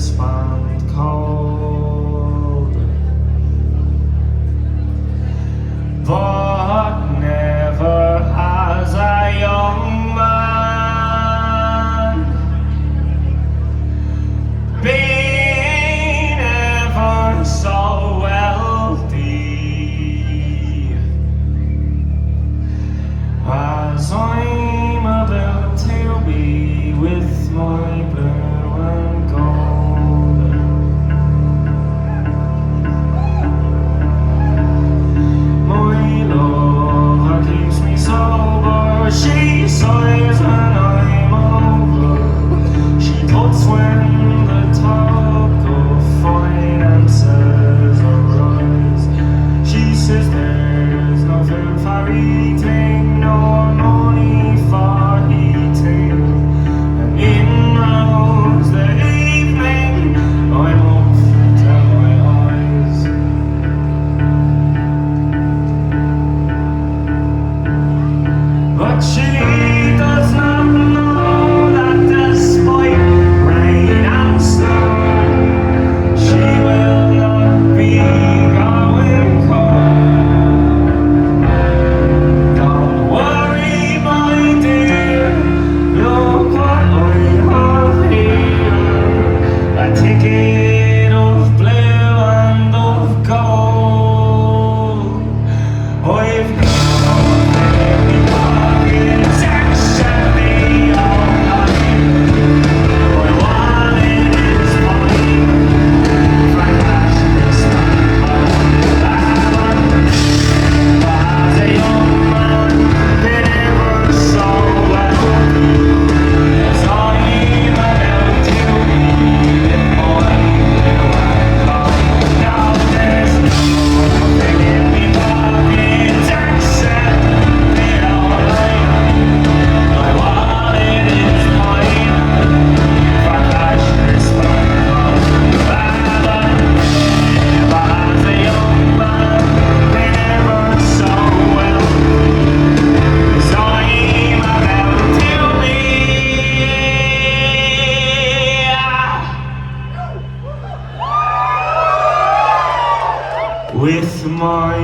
respond cold, but never has a young man been ever so wealthy as I'm about to be with my blue and gold. My love keeps me sober, she sighs when I'm over, she puts when the talk of finances arise. She says there's no food for eating, no money for heating, and in rows the evening I'm up to my eyes. But she does not know that despite rain and snow, she will not be going cold. Don't worry, my dear, look what I have here, a ticket of blue and of gold. I've got many pockets actually all mine. My wallet is mine, my cash is mine. As a young man, been ever so wealthy, as I'm about to be with my blue and gold. Now there's nothing in me pockets except the outline. My wallet is mine, for cash is mine. As a young man, been ever so wealthy, as I'm about to be with my